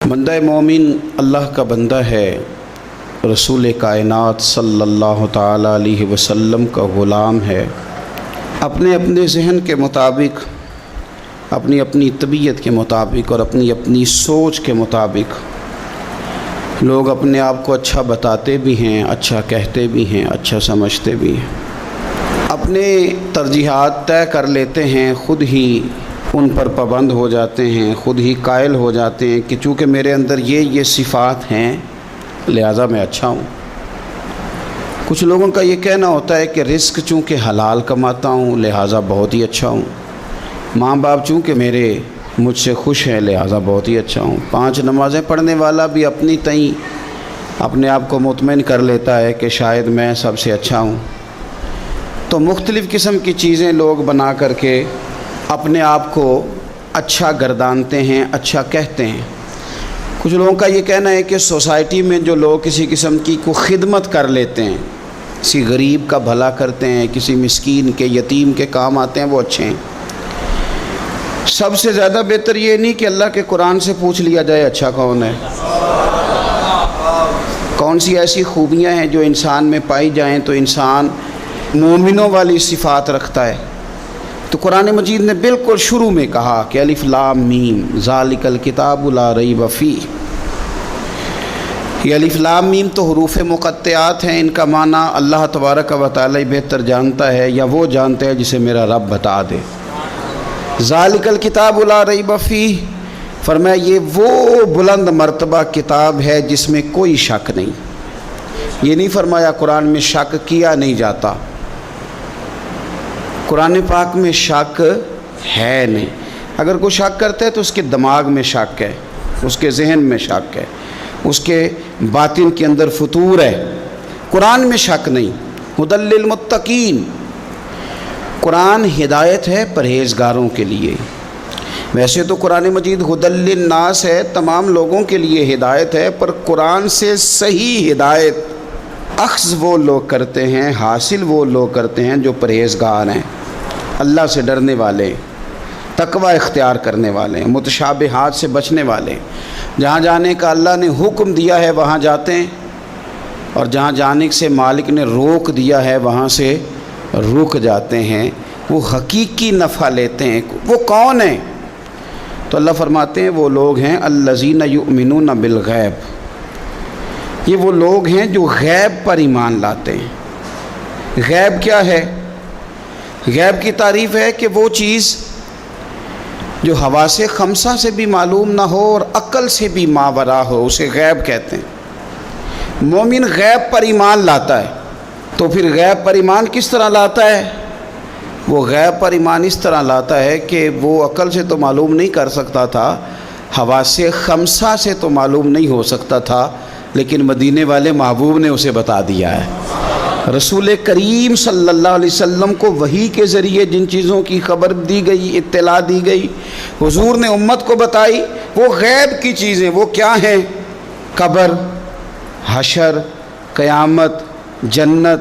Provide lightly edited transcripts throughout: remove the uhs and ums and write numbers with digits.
بندہ مومن اللہ کا بندہ ہے، رسول کائنات صلی اللہ تعالی علیہ وسلم کا غلام ہے۔ اپنے اپنے ذہن کے مطابق، اپنی اپنی طبیعت کے مطابق اور اپنی اپنی سوچ کے مطابق لوگ اپنے آپ کو اچھا بتاتے بھی ہیں، اچھا کہتے بھی ہیں، اچھا سمجھتے بھی ہیں، اپنے ترجیحات طے کر لیتے ہیں، خود ہی ان پر پابند ہو جاتے ہیں، خود ہی قائل ہو جاتے ہیں کہ چونکہ میرے اندر یہ صفات ہیں لہٰذا میں اچھا ہوں۔ کچھ لوگوں کا یہ کہنا ہوتا ہے کہ رزق چونکہ حلال کماتا ہوں لہٰذا بہت ہی اچھا ہوں، ماں باپ چونکہ میرے مجھ سے خوش ہیں لہٰذا بہت ہی اچھا ہوں، 5 نمازیں پڑھنے والا بھی اپنی تئیں اپنے آپ کو مطمئن کر لیتا ہے کہ شاید میں سب سے اچھا ہوں۔ تو مختلف قسم کی چیزیں لوگ بنا کر کے اپنے آپ کو اچھا گردانتے ہیں، اچھا کہتے ہیں۔ کچھ لوگوں کا یہ کہنا ہے کہ سوسائٹی میں جو لوگ کسی قسم کی کو خدمت کر لیتے ہیں، کسی غریب کا بھلا کرتے ہیں، کسی مسکین کے یتیم کے کام آتے ہیں، وہ اچھے ہیں۔ سب سے زیادہ بہتر یہ نہیں کہ اللہ کے قرآن سے پوچھ لیا جائے اچھا کون ہے، کون سی ایسی خوبیاں ہیں جو انسان میں پائی جائیں تو انسان مومنوں والی صفات رکھتا ہے۔ تو قرآن مجید نے بالکل شروع میں کہا کہ الف لام میم ذالک الکتاب لا ریب فیہ۔ یہ الف لام میم تو حروف مقطعات ہیں، ان کا معنی اللہ تبارک و تعالی بہتر جانتا ہے، یا وہ جانتا ہے جسے میرا رب بتا دے۔ ذالک الکتاب لا ریب فیہ فرمایا یہ وہ بلند مرتبہ کتاب ہے جس میں کوئی شک نہیں۔ یہ نہیں فرمایا قرآن میں شک کیا نہیں جاتا، قرآن پاک میں شک ہے نہیں۔ اگر کوئی شک کرتا ہے تو اس کے دماغ میں شک ہے، اس کے ذہن میں شک ہے، اس کے باطن کے اندر فطور ہے۔ قرآن میں شک نہیں۔ ھدی للمتقین، قرآن ہدایت ہے پرہیزگاروں کے لیے۔ ویسے تو قرآن مجید ھدی للناس ہے، تمام لوگوں کے لیے ہدایت ہے، پر قرآن سے صحیح ہدایت اخذ وہ لوگ کرتے ہیں، حاصل وہ لوگ کرتے ہیں جو پرہیزگار ہیں، اللہ سے ڈرنے والے، تقوی اختیار کرنے والے، متشابہات سے بچنے والے۔ جہاں جانے کا اللہ نے حکم دیا ہے وہاں جاتے ہیں، اور جہاں جانے سے مالک نے روک دیا ہے وہاں سے رک جاتے ہیں۔ وہ حقیقی نفع لیتے ہیں۔ وہ کون ہیں؟ تو اللہ فرماتے ہیں وہ لوگ ہیں الذین یؤمنون بالغیب، یہ وہ لوگ ہیں جو غیب پر ایمان لاتے ہیں۔ غیب کیا ہے؟ غیب کی تعریف ہے کہ وہ چیز جو حواس خمسہ سے بھی معلوم نہ ہو اور عقل سے بھی ماوراء ہو، اسے غیب کہتے ہیں۔ مومن غیب پر ایمان لاتا ہے۔ تو پھر غیب پر ایمان کس طرح لاتا ہے؟ وہ غیب پر ایمان اس طرح لاتا ہے کہ وہ عقل سے تو معلوم نہیں کر سکتا تھا، حواس خمسہ سے تو معلوم نہیں ہو سکتا تھا، لیکن مدینے والے محبوب نے اسے بتا دیا ہے۔ رسول کریم صلی اللہ علیہ وسلم کو وحی کے ذریعے جن چیزوں کی خبر دی گئی، اطلاع دی گئی، حضور نے امت کو بتائی، وہ غیب کی چیزیں۔ وہ کیا ہیں؟ قبر، حشر، قیامت، جنت،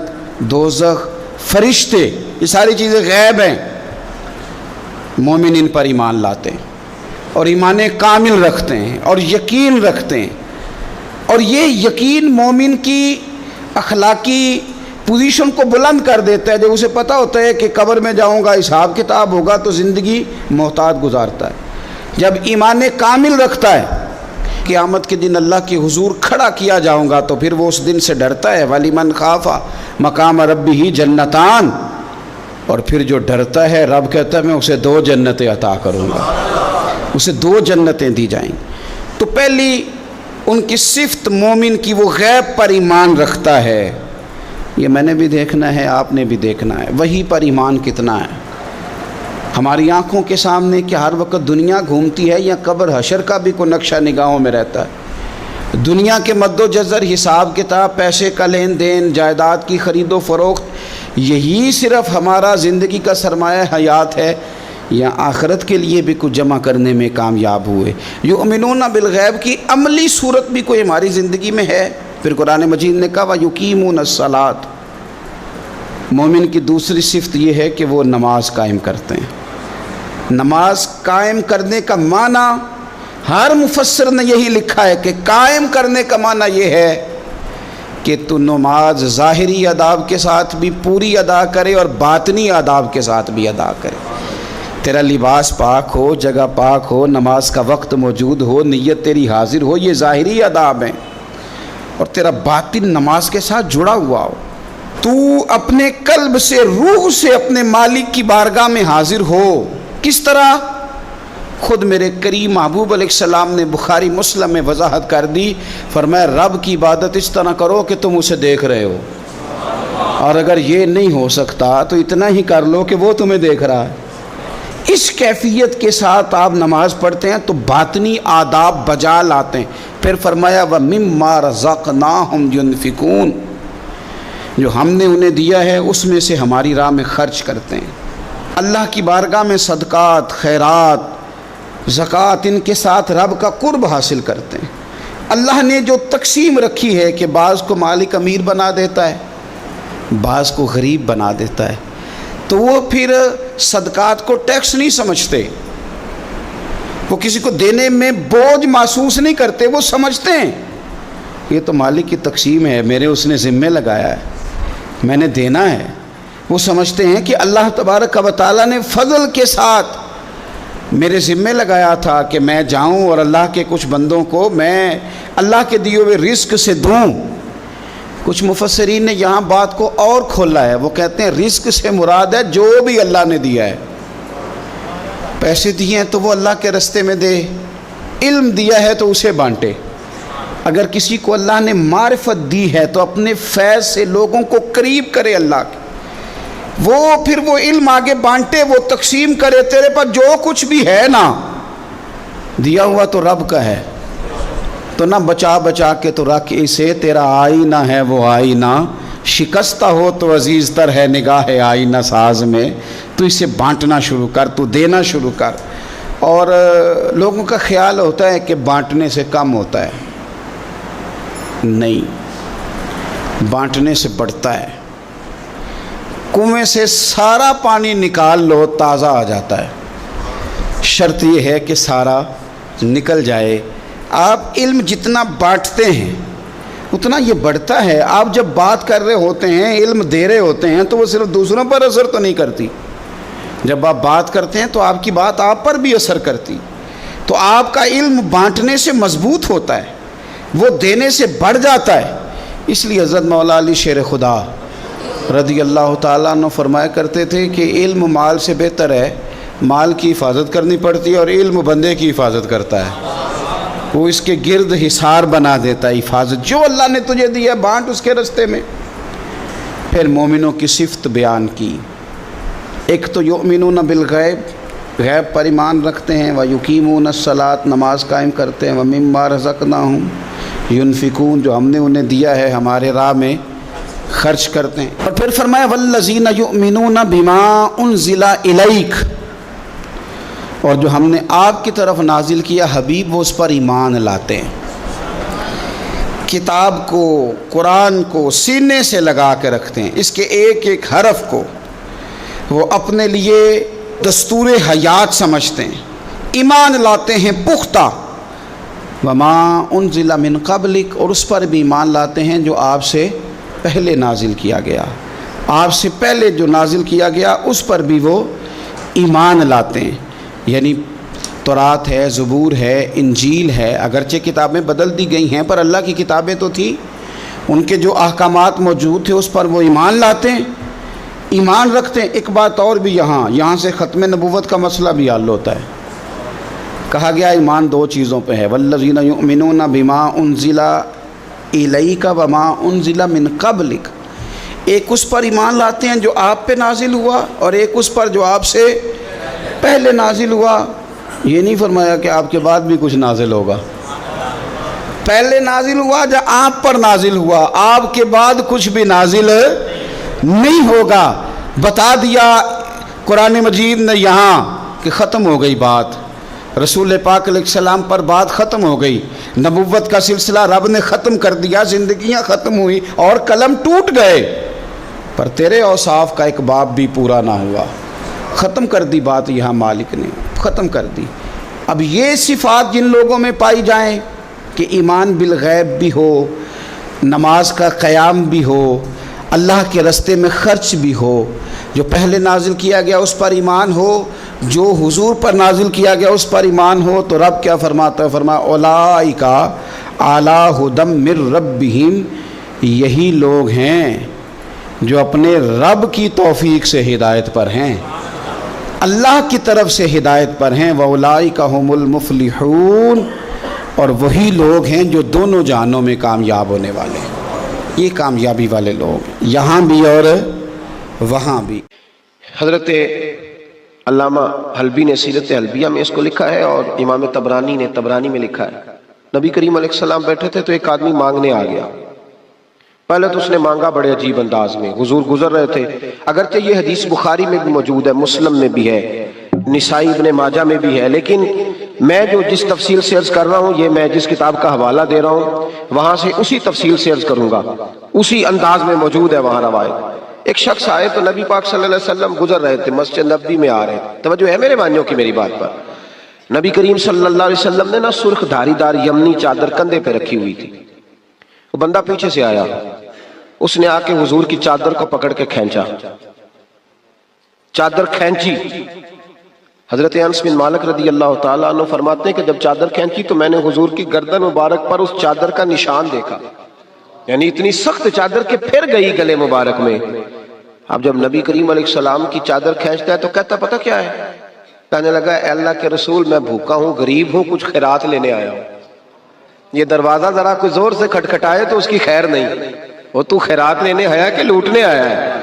دوزخ، فرشتے، یہ ساری چیزیں غیب ہیں۔ مومن ان پر ایمان لاتے ہیں اور ایمان کامل رکھتے ہیں اور یقین رکھتے ہیں، اور یہ یقین مومن کی اخلاقی پوزیشن کو بلند کر دیتا ہے۔ جب اسے پتہ ہوتا ہے کہ قبر میں جاؤں گا، حساب کتاب ہوگا، تو زندگی محتاط گزارتا ہے۔ جب ایمان کامل رکھتا ہے، قیامت کے دن اللہ کے حضور کھڑا کیا جاؤں گا، تو پھر وہ اس دن سے ڈرتا ہے۔ وَلِمَنْ خَافَ مَقَامَ رَبِّهِ جَنَّتَانِ، اور پھر جو ڈرتا ہے، رب کہتا ہے میں اسے 2 جنتیں عطا کروں گا، اسے 2 جنتیں دی جائیں گی۔ تو پہلی ان کی صفت مومن کی، وہ غیب پر ایمان رکھتا ہے۔ یہ میں نے بھی دیکھنا ہے، آپ نے بھی دیکھنا ہے، وحی پر ایمان کتنا ہے۔ ہماری آنکھوں کے سامنے کہ ہر وقت دنیا گھومتی ہے، یا قبر حشر کا بھی کوئی نقشہ نگاہوں میں رہتا ہے؟ دنیا کے مد و جزر، حساب کتاب، پیسے کا لین دین، جائیداد کی خرید و فروخت، یہی صرف ہمارا زندگی کا سرمایہ حیات ہے، یا آخرت کے لیے بھی کچھ جمع کرنے میں کامیاب ہوئے؟ یؤمنون بالغیب کی عملی صورت بھی کوئی ہماری زندگی میں ہے؟ پھر قرآن مجید نے کہا وَيُقِيمُونَ الصَّلَاةَ، مومن کی دوسری صفت یہ ہے کہ وہ نماز قائم کرتے ہیں۔ نماز قائم کرنے کا معنی ہر مفسر نے یہی لکھا ہے کہ قائم کرنے کا معنی یہ ہے کہ تو نماز ظاہری آداب کے ساتھ بھی پوری ادا کرے اور باطنی آداب کے ساتھ بھی ادا کرے. تیرا لباس پاک ہو، جگہ پاک ہو، نماز کا وقت موجود ہو، نیت تیری حاضر ہو، یہ ظاہری آداب ہیں، اور تیرا باطن نماز کے ساتھ جڑا ہوا ہو. تو اپنے قلب سے، روح سے اپنے مالک کی بارگاہ میں حاضر ہو. کس طرح؟ خود میرے کریم محبوب علیہ السلام نے بخاری مسلم میں وضاحت کر دی، فرمایا رب کی عبادت اس طرح کرو کہ تم اسے دیکھ رہے ہو، اور اگر یہ نہیں ہو سکتا تو اتنا ہی کر لو کہ وہ تمہیں دیکھ رہا ہے. اس کیفیت کے ساتھ آپ نماز پڑھتے ہیں تو باطنی آداب بجا لاتے ہیں. پھر فرمایا وَمِمَّا رَزَقْنَاهُمْ يُنْفِقُونَ، جو ہم نے انہیں دیا ہے اس میں سے ہماری راہ میں خرچ کرتے ہیں. اللہ کی بارگاہ میں صدقات، خیرات، زکوٰۃ، ان کے ساتھ رب کا قرب حاصل کرتے ہیں. اللہ نے جو تقسیم رکھی ہے کہ بعض کو مالک امیر بنا دیتا ہے، بعض کو غریب بنا دیتا ہے، تو وہ پھر صدقات کو ٹیکس نہیں سمجھتے، وہ کسی کو دینے میں بوجھ محسوس نہیں کرتے، وہ سمجھتے ہیں یہ تو مالک کی تقسیم ہے، میرے اس نے ذمہ لگایا ہے، میں نے دینا ہے. وہ سمجھتے ہیں کہ اللہ تبارک و تعالیٰ نے فضل کے ساتھ میرے ذمہ لگایا تھا کہ میں جاؤں اور اللہ کے کچھ بندوں کو میں اللہ کے دیے ہوئے رزق سے دوں. کچھ مفسرین نے یہاں بات کو اور کھولا ہے، وہ کہتے ہیں رزق سے مراد ہے جو بھی اللہ نے دیا ہے. پیسے دیے ہیں تو وہ اللہ کے رستے میں دے، علم دیا ہے تو اسے بانٹے. اگر کسی کو اللہ نے معرفت دی ہے تو اپنے فیض سے لوگوں کو قریب کرے اللہ کے، وہ پھر وہ علم آگے بانٹے، وہ تقسیم کرے. تیرے پاس جو کچھ بھی ہے نا دیا ہوا تو رب کا ہے، تو نہ بچا بچا کے تو رکھ اسے، تیرا آئینہ ہے وہ آئینہ، شکستہ ہو تو عزیز تر ہے نگاہ آئینہ ساز میں. تو اسے بانٹنا شروع کر، تو دینا شروع کر. اور لوگوں کا خیال ہوتا ہے کہ بانٹنے سے کم ہوتا ہے، نہیں، بانٹنے سے بڑھتا ہے. کنویں سے سارا پانی نکال لو تازہ آ جاتا ہے، شرط یہ ہے کہ سارا نکل جائے. آپ علم جتنا بانٹتے ہیں اتنا یہ بڑھتا ہے. آپ جب بات کر رہے ہوتے ہیں، علم دے رہے ہوتے ہیں، تو وہ صرف دوسروں پر اثر تو نہیں کرتی. جب آپ بات کرتے ہیں تو آپ کی بات آپ پر بھی اثر کرتی. تو آپ کا علم بانٹنے سے مضبوط ہوتا ہے، وہ دینے سے بڑھ جاتا ہے. اس لیے حضرت مولا علی شیر خدا رضی اللہ تعالیٰ عنہ فرمایا کرتے تھے کہ علم مال سے بہتر ہے، مال کی حفاظت کرنی پڑتی ہے اور علم بندے کی حفاظت کرتا ہے. وہ اس کے گرد حصار بنا دیتا ہے. حفاظت جو اللہ نے تجھے دیا بانٹ اس کے رستے میں. پھر مومنوں کی صفت بیان کی. ایک تو یؤمنون بالغیب، غیب پر ایمان رکھتے ہیں، ویقیمون الصلاۃ، نماز قائم کرتے ہیں، ومما رزقناہم ینفقون، جو ہم نے انہیں دیا ہے ہمارے راہ میں خرچ کرتے ہیں. اور پھر فرمایا والذین یؤمنون بما انزل الیک، اور جو ہم نے آپ کی طرف نازل کیا حبیب وہ اس پر ایمان لاتے ہیں. کتاب کو، قرآن کو سینے سے لگا کے رکھتے ہیں، اس کے ایک ایک حرف کو وہ اپنے لیے دستور حیات سمجھتے ہیں، ایمان لاتے ہیں پختہ. وما انزل من قبلک، اور اس پر بھی ایمان لاتے ہیں جو آپ سے پہلے نازل کیا گیا، آپ سے پہلے جو نازل کیا گیا اس پر بھی وہ ایمان لاتے ہیں. یعنی تورات ہے، زبور ہے، انجیل ہے، اگرچہ کتابیں بدل دی گئی ہیں پر اللہ کی کتابیں تو تھیں، ان کے جو احکامات موجود تھے اس پر وہ ایمان لاتے ہیں، ایمان رکھتے ہیں. ایک بات اور بھی یہاں سے ختم نبوت کا مسئلہ بھی حل ہوتا ہے. کہا گیا ایمان دو چیزوں پہ ہے، والذین یؤمنون بما انزل الیک وما انزل من قبلک. ایک اس پر ایمان لاتے ہیں جو آپ پہ نازل ہوا، اور ایک اس پر جو آپ سے پہلے نازل ہوا. یہ نہیں فرمایا کہ آپ کے بعد بھی کچھ نازل ہوگا. پہلے نازل ہوا جب آپ پر نازل ہوا، آپ کے بعد کچھ بھی نازل نہیں ہوگا. بتا دیا قرآن مجید نے یہاں کہ ختم ہو گئی بات، رسول پاک علیہ السلام پر بات ختم ہو گئی، نبوت کا سلسلہ رب نے ختم کر دیا، زندگیاں ختم ہوئی اور قلم ٹوٹ گئے، پر تیرے اوصاف کا ایک باب بھی پورا نہ ہوا. ختم کر دی بات، یہاں مالک نے ختم کر دی. اب یہ صفات جن لوگوں میں پائی جائیں کہ ایمان بالغیب بھی ہو، نماز کا قیام بھی ہو، اللہ کے راستے میں خرچ بھی ہو، جو پہلے نازل کیا گیا اس پر ایمان ہو، جو حضور پر نازل کیا گیا اس پر ایمان ہو، تو رب کیا فرماتا ہے؟ فرمایا اولئک علی ھدی من ربہم، یہی لوگ ہیں جو اپنے رب کی توفیق سے ہدایت پر ہیں، اللہ کی طرف سے ہدایت پر ہیں، واولئک ھم المفلحون، اور وہی لوگ ہیں جو دونوں جہانوں میں کامیاب ہونے والے ہیں۔ یہ کامیابی والے لوگ ہیں، یہاں بھی اور وہاں بھی۔ حضرت علامہ حلبی نے سیرت حلبیہ میں اس کو لکھا ہے، اور امام طبرانی نے طبرانی میں لکھا ہے، نبی کریم علیہ السلام بیٹھے تھے تو ایک آدمی مانگنے آ گیا۔ پہلے تو اس نے مانگا بڑے عجیب انداز میں، حضور گزر رہے تھے، اگرچہ یہ حدیث بخاری میں بھی موجود ہے، مسلم میں بھی ہے، نسائی ابن ماجہ میں بھی ہے، لیکن میں جو جس تفصیل سے عرض کر رہا ہوں، یہ میں جس کتاب کا حوالہ دے رہا ہوں وہاں سے اسی تفصیل سے عرض کروں گا، اسی انداز میں موجود ہے وہاں روایت۔ ایک شخص آئے تو نبی پاک صلی اللہ علیہ وسلم گزر رہے تھے، مسجد نبوی میں آ رہے تھے، توجہ ہے میرے بھائیوں کی میری بات پر۔ نبی کریم صلی اللہ علیہ وسلم نے نا سرخ دھاری دار یمنی چادر کندھے پہ رکھی ہوئی تھی، وہ بندہ پیچھے سے آیا، اس نے آ کے حضور کی چادر کو پکڑ کے کھینچا، چادر کھینچی۔ حضرت انس بن مالک رضی اللہ تعالیٰ عنہ فرماتے ہیں کہ جب چادر کھینچی تو میں نے حضور کی گردن مبارک پر اس چادر کا نشان دیکھا، یعنی اتنی سخت چادر کہ پھر گئی گلے مبارک میں۔ اب جب نبی کریم علیہ السلام کی چادر کھینچتا ہے تو کہتا پتہ کیا ہے؟ کہنے لگا اے اللہ کے رسول، میں بھوکا ہوں، غریب ہوں، کچھ خیرات لینے آیا ہوں۔ یہ دروازہ ذرا کوئی زور سے کھٹکھٹائے تو اس کی خیر نہیں، وہ تو خیرات لینے آیا کہ لوٹنے آیا ہے؟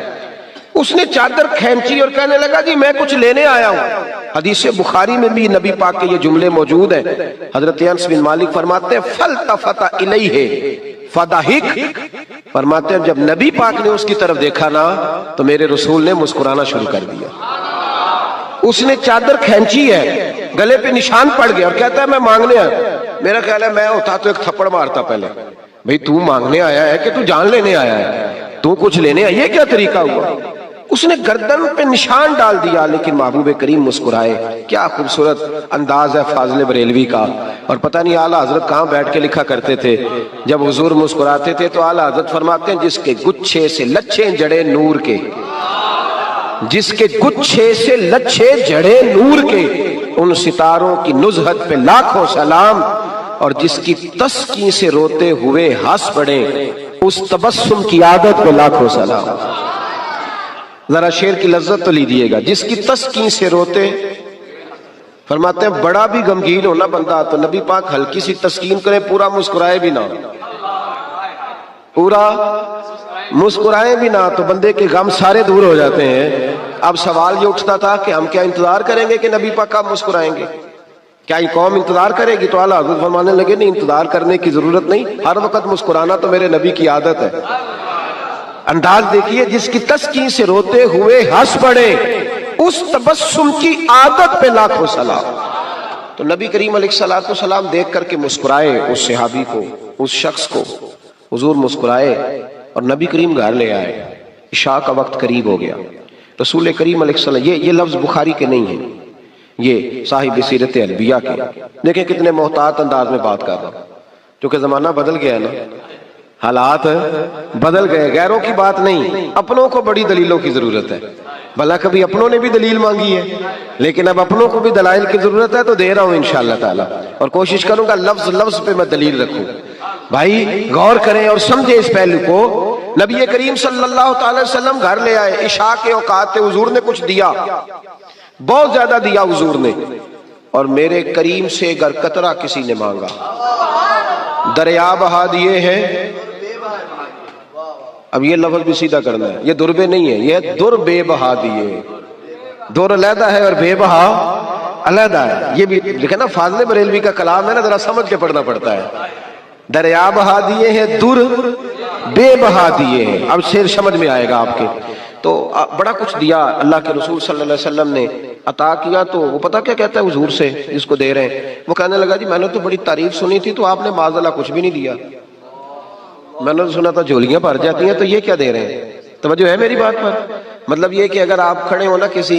اس نے چادر کھینچی اور کہنے لگا جی میں کچھ لینے آیا ہوں۔ حدیث بخاری میں بھی نبی پاک کے یہ جملے موجود ہیں۔ حضرت انس بن مالک فرماتے ہیں فَالْتَفَتَ إِلَيْهِ فَضَحِكَ، فرماتے ہیں جب نبی پاک نے اس کی طرف دیکھا نا تو میرے رسول نے مسکرانا شروع کر دیا۔ اس نے چادر کھینچی ہے، گلے پہ نشان پڑ گیا اور کہتا ہے میں مانگنے آیا۔ میرا خیال ہے میں ہوتا تو ایک تھپڑ مارتا پہلے، بھئی تو مانگنے آیا ہے کہ تو جان لینے آیا ہے؟ تو کچھ لینے آیا، یہ کیا طریقہ ہوا؟ اس نے گردن پہ نشان ڈال دیا، لیکن محبوب کریم مسکرائے۔ کیا خوبصورت انداز ہے فاضل بریلوی کا، اور پتہ نہیں اعلیٰ حضرت کہاں بیٹھ کے لکھا کرتے تھے، جب حضور مسکراتے تھے تو اعلیٰ حضرت فرماتے ہیں جس کے گچھے سے لچھے جڑے نور کے، جس کے گچھے سے لچھے جڑے نور کے، ان ستاروں کی نزہت پہ لاکھوں سلام، اور جس کی تسکین سے روتے ہوئے ہنس پڑے اس تبسم کی عادت پہ لاکھوں سلام۔ ذرا شعر کی لذت تو لیجیے گا، جس کی تسکین سے روتے، فرماتے ہیں بڑا بھی غمگین ہونا بندہ تو نبی پاک ہلکی سی تسکین کرے، پورا مسکرائے بھی نہ، پورا مسکرائے بھی نہ تو بندے کے غم سارے دور ہو جاتے ہیں۔ اب سوال یہ اٹھتا تھا کہ ہم کیا انتظار کریں گے کہ نبی پاک کب مسکرائیں گے؟ کیا یہ قوم انتظار کرے گی؟ تو اعلیٰ حضرت فرمانے لگے نہیں، انتظار کرنے کی ضرورت نہیں، ہر وقت مسکرانا تو میرے نبی کی عادت ہے۔ انداز دیکھیے، جس کی تسکین سے روتے ہوئے ہنس پڑے اس تبسم کی عادت پہ لاکھوں سلام۔ تو نبی کریم علیہ السلام دیکھ کر کے مسکرائے اس صحابی کو، اس شخص کو، حضور مسکرائے اور نبی کریم گھر لے آئے۔ عشاء کا وقت قریب ہو گیا، رسول کریم علیہ السلام، یہ لفظ بخاری کے نہیں ہیں، یہ صاحب سیرت حلبیہ کے۔ دیکھیں کتنے محتاط انداز میں بات کر رہا ہوں، کیونکہ زمانہ بدل گیا ہے نا، حالات بدل گئے، غیروں کی بات نہیں، اپنوں کو بڑی دلیلوں کی ضرورت ہے۔ بھلا کبھی اپنوں نے بھی دلیل مانگی ہے، لیکن اب اپنوں کو بھی دلائل کی ضرورت ہے تو دے رہا ہوں انشاءاللہ تعالی، اور کوشش کروں گا لفظ لفظ پہ میں دلیل رکھوں۔ بھائی غور کریں اور سمجھیں اس پہلو کو۔ نبی کریم صلی اللہ تعالی وسلم گھر لے آئے، عشاء کے اوقات تھے، حضور نے کچھ دیا، بہت زیادہ دیا حضور نے، اور میرے کریم سے گر قطرہ کسی نے مانگا، دریا بہا دیے ہیں۔ اب یہ لفظ بھی سیدھا کرنا ہے، یہ دربے نہیں ہے، یہ در بے بہا دیے، در علیحدہ ہے اور بے بہا علیحدہ ہے۔ یہ بھی لکھا نا فاضل بریلوی کا کلام ہے نا، ذرا سمجھ کے پڑھنا پڑتا ہے۔ دریا بہا دیے ہیں، در بے بہا دیے ہیں، اب شعر سمجھ میں آئے گا آپ کے۔ تو بڑا کچھ دیا اللہ کے رسول صلی اللہ علیہ وسلم نے، عطا کیا۔ تو وہ پتہ کیا کہتا ہے حضور سے جس کو دے رہے ہیں؟ وہ کہنے لگا جی میں نے تو بڑی تعریف سنی تھی، تو آپ نے معاذ اللہ کچھ بھی نہیں دیا، میں نے سنا تھا جھولیاں بھر جاتی ہیں، تو یہ کیا دے رہے ہیں؟ توجہ ہے میری بات پر؟ مطلب یہ کہ اگر آپ کھڑے ہو نا کسی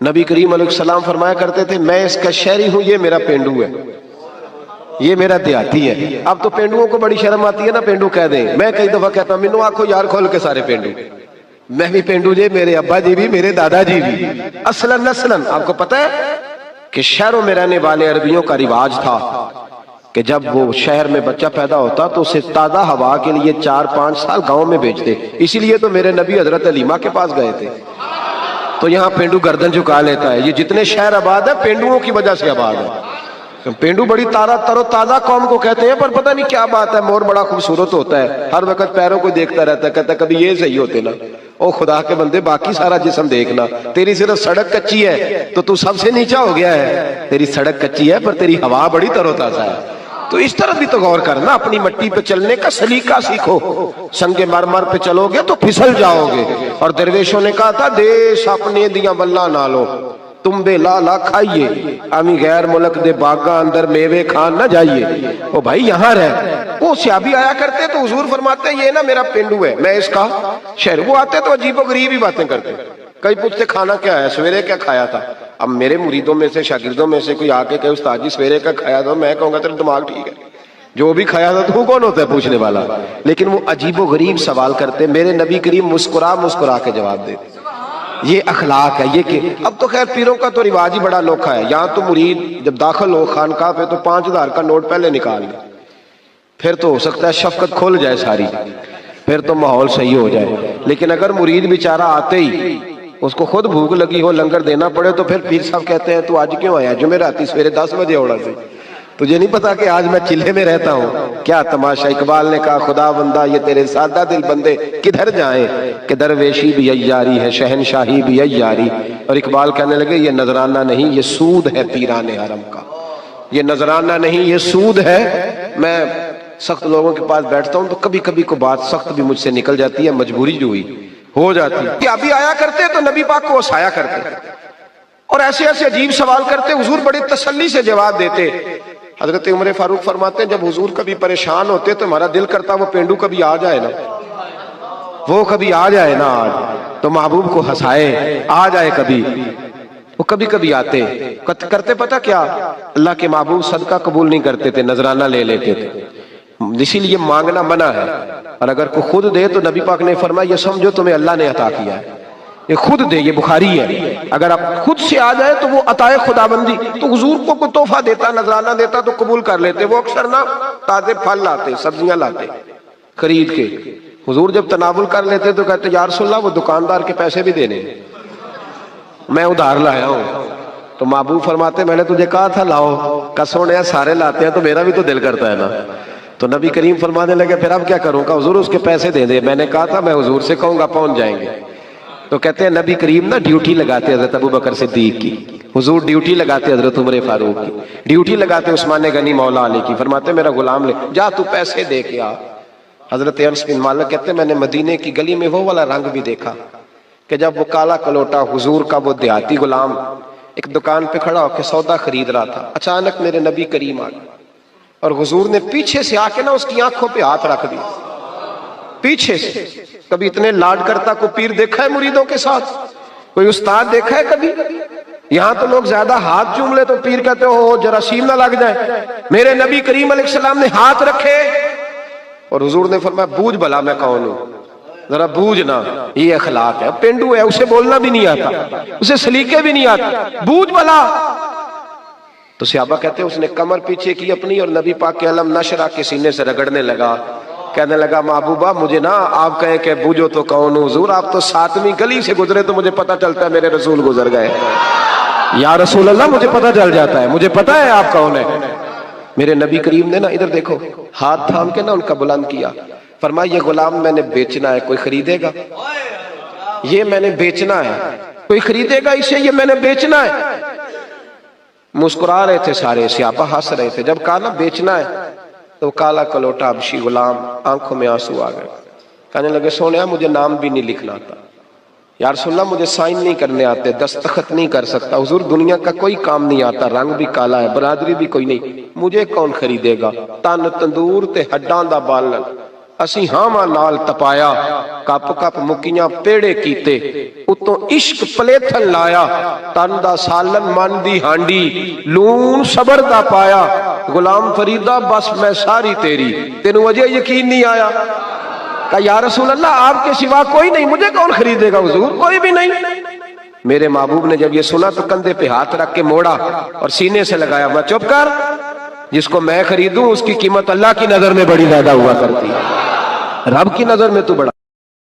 نبی کریم علیہ السلام فرمایا کرتے تھے میں اس کا شہری ہوں، یہ میرا پینڈو ہے، یہ میرا دیہاتی ہے۔ اب تو پینڈوؤں کو بڑی شرم آتی ہے نا پینڈو کہہ دیں۔ میں کئی دفعہ کہتا ہوں مینو آنکھو یار کھول کے سارے پینڈو، میں بھی پینڈو جی، میرے ابا جی بھی، میرے دادا جی بھی، اصلاً نسلاً۔ آپ کو پتہ ہے کہ شہروں میں رہنے والے عربیوں کا رواج تھا کہ جب وہ شہر میں بچہ پیدا ہوتا تو اسے تازہ ہوا کے لیے 4-5 سال گاؤں میں بھیجتے۔ اسی لیے تو میرے نبی حضرت حلیمہ کے پاس گئے تھے۔ تو یہاں پینڈو گردن جھکا لیتا ہے۔ یہ جتنے شہر آباد ہیں پینڈوؤں کی وجہ سے آباد ہے۔ پینڈو بڑی تر و تازہ قوم کو کہتے ہیں، پر پتہ نہیں کیا بات ہے، مور بڑا خوبصورت ہوتا ہے، ہر وقت پیروں کو دیکھتا رہتا ہے، کہتا ہے کبھی یہ صحیح ہوتے نا۔ او خدا کے بندے باقی سارا جسم دیکھنا، تیری صرف سڑک کچی ہے تو سب سے نیچا ہو گیا ہے۔ تیری سڑک کچی ہے پر تیری ہوا بڑی تر و تازہ ہے۔ تو اس طرح بھی تو غور کرنا، اپنی مٹی پہ چلنے کا سلیقہ سیکھو۔ سنگ مرمر پہ چلو گے تو پھسل جاؤ گے۔ اور درویشوں نے کہا تھا دیش اپنے دیاں بلا نہ لو، تم بے لالا کھائیے، امی غیر ملک دے باغاں اندر میوے کھان نہ جائیے۔ او بھائی یہاں رہ۔ وہ صحابی آیا کرتے تو حضور فرماتے یہ نا میرا پینڈو ہے، میں اس کا شہر۔ وہ آتے تو عجیب و غریب ہی باتیں کرتے۔ کئی پوچھتے کھانا کیا ہے، سویرے کیا کھایا تھا۔ اب میرے مریدوں میں سے شاگردوں میں سے کوئی آ کے کہے استاد جی سویرے کا کھایا تھا، میں کہوں گا تیرا دماغ ٹھیک ہے، جو بھی کھایا تھا تو کون ہوتا ہے پوچھنے والا۔ لیکن وہ عجیب و غریب سوال کرتے، میرے نبی کریم مسکرا مسکرا کے جواب دیتے۔ یہ اخلاق ہے۔ یہ کہ اب تو خیر پیروں کا تو رواج ہی بڑا انوکھا ہے۔ یہاں تو مرید جب داخل ہو خانقاہ پہ تو 5000 کا نوٹ پہلے نکال دے، پھر تو ہو سکتا ہے شفقت کھول جائے ساری، پھر تو ماحول صحیح ہو جائے۔ لیکن اگر مرید بیچارہ آتے ہی اس کو خود بھوک لگی ہو لنگر دینا پڑے تو پھر پیر صاحب کہتے ہیں تو آج کیوں آیا، جمعراتی سویرے 10 بجے اوڑا سے، تجھے نہیں پتا کہ آج میں چلے میں رہتا ہوں۔ کیا تماشا۔ اقبال نے کہا خدا بندہ یہ تیرے سادہ دل بندے کدھر جائیں کہ درویشی بھی عیاری ہے شہنشاہی بھی عیاری۔ اور اقبال کہنے لگے یہ نذرانہ نہیں یہ سود ہے پیران حرم کا، یہ نذرانہ نہیں یہ سود ہے۔ میں سخت لوگوں کے پاس بیٹھتا ہوں تو کبھی کبھی کو بات سخت بھی مجھ سے نکل جاتی ہے، مجبوری جو ہوئی ہو جاتی ہے۔ ابھی آیا کرتے تو نبی پاک کو ہنسایا کرتے اور ایسے ایسے عجیب سوال کرتے، حضور بڑی تسلی سے جواب دیتے۔ حضرت عمر فاروق فرماتے ہیں جب حضور کبھی پریشان ہوتے تو ہمارا دل کرتا وہ پینڈو کبھی آ جائے نا، وہ کبھی آ جائے نا آج تو محبوب کو ہنسائے، آ جائے کبھی۔ وہ کبھی کبھی آتے کرتے پتہ کیا، اللہ کے محبوب صدقہ قبول نہیں کرتے تھے، نذرانہ لے لیتے تھے، اسی لیے مانگنا منع ہے۔ اور اگر کوئی خود دے تو نبی پاک نے فرمایا یہ سمجھو تمہیں اللہ نے عطا کیا ہے، یہ خود دے، یہ بخاری ہے۔ اگر آپ خود سے آ جائے تو وہ عطائے خداوندی۔ تو حضور کو کوئی تحفہ دیتا نذرانہ دیتا تو قبول کر لیتے۔ وہ اکثر نا تازے پھل لاتے، سبزیاں لاتے خرید کے، حضور جب تناول کر لیتے تو کہتے یا رسول اللہ وہ دکاندار کے پیسے بھی دینے، میں ادھار لایا ہوں۔ تو محبوب فرماتے میں نے تجھے کہا تھا لاؤ، کسونے سارے لاتے ہیں تو میرا بھی تو دل کرتا ہے نا۔ تو نبی کریم فرمانے لگے پھر اب کیا کروں گا، حضور اس کے پیسے دے دے، میں نے کہا تھا میں حضور سے کہوں گا پہنچ جائیں گے۔ تو کہتے ہیں نبی کریم نا ڈیوٹی لگاتے حضرت ابو بکر صدیق کی، حضور ڈیوٹی لگاتے حضرت عمر فاروق کی، ڈیوٹی لگاتے عثمان غنی مولا علی کی، فرماتے میرا غلام لے جا تو پیسے دے کے آ۔ حضرت انس بن مالک کہتے ہیں میں نے مدینے کی گلی میں وہ والا رنگ بھی دیکھا کہ جب وہ کالا کلوٹا حضور کا وہ دیہاتی غلام ایک دکان پہ کھڑا ہو کے سودا خرید رہا تھا، اچانک میرے نبی کریم آ گئے اور حضور نے پیچھے سے آ کے نا اس کی آنکھوں پہ ہاتھ رکھ دیا، پیچھے سے۔ کبھی اتنے لاڈ کرتا کو پیر دیکھا ہے مریدوں کے ساتھ، کوئی استاد دیکھا ہے کبھی؟ یہاں تو لوگ زیادہ ہاتھ چوم لے تو پیر کہتے ہو جراثیم نہ لگ جائے۔ میرے نبی کریم علیہ السلام نے ہاتھ رکھے اور حضور نے فرمایا بوجھ بھلا میں کون ہوں، ذرا بوجھ نا۔ یہ اخلاق ہے۔ پینڈو ہے، اسے بولنا بھی نہیں آتا، اسے سلیقے بھی نہیں آتے، بوجھ بھلا۔ تو صحابہ کہتے ہیں اس نے کمر پیچھے کی اپنی اور نبی پاک کے علم نشرہ کے سینے سے رگڑنے لگا، کہنے لگا محبوبہ مجھے نا آپ کہیں کہ بوجھو تو کون ہوں، حضور آپ تو 7ویں گلی سے گزرے تو مجھے پتہ چلتا ہے میرے رسول گزر گئے، یا رسول اللہ مجھے پتہ چل جاتا ہے، مجھے پتہ ہے آپ کون ہے۔ میرے نبی کریم نے نا ادھر دیکھو ہاتھ تھام کے نا ان کا بلند کیا، فرمایا یہ غلام میں نے بیچنا ہے، کوئی خریدے گا؟ یہ میں نے بیچنا ہے، کوئی خریدے گا اسے؟ یہ میں نے بیچنا ہے۔ مسکرا رہے تھے سارے، صحابہ ہنس رہے تھے۔ جب کہا نا بیچنا ہے تو کالا کلوٹا حبشی غلام آنکھوں میں آنسو آ گئے، کہنے لگے سونیا مجھے نام بھی نہیں لکھنا آتا، یا رسول اللہ مجھے سائن نہیں کرنے آتے، دستخط نہیں کر سکتا، حضور دنیا کا کوئی کام نہیں آتا، رنگ بھی کالا ہے، برادری بھی کوئی نہیں، مجھے کون خریدے گا؟ تن تندور تے ہڈاں دا بالن، ਅਸੀਂ ਹਾਵਾਂ ਨਾਲ ਤਪਾਇਆ, ਕੱਪ ਕੱਪ ਮੁੱਕੀਆਂ ਪੇੜੇ ਕੀਤੇ, ਉਤੋਂ ਇਸ਼ਕ ਪਲੇਥਨ ਲਾਇਆ, ਤਨ ਦਾ ਸਾਲਨ ਮਨ ਦੀ ਹਾਂਡੀ, ਲੂਣ ਸਬਰ ਦਾ ਪਾਇਆ, ਗੁਲਾਮ ਫਰੀਦਾ ਬਸ ਮੈਂ ਸਾਰੀ ਤੇਰੀ। ਤੈਨੂੰ ਅਜੇ ਯਕੀਨ نہیں آیا؟ کہا یا رسول اللہ آپ کے سوا کوئی نہیں، مجھے کون خریدے گا حضور؟ کوئی بھی نہیں۔ میرے محبوب نے جب یہ سنا تو کندھے پہ ہاتھ رکھ کے موڑا اور سینے سے لگایا، میں چپ کر، جس کو میں خریدوں اس کی قیمت اللہ کی نظر میں بڑی زیادہ ہوا کرتی ہے، رب کی نظر میں تو بڑا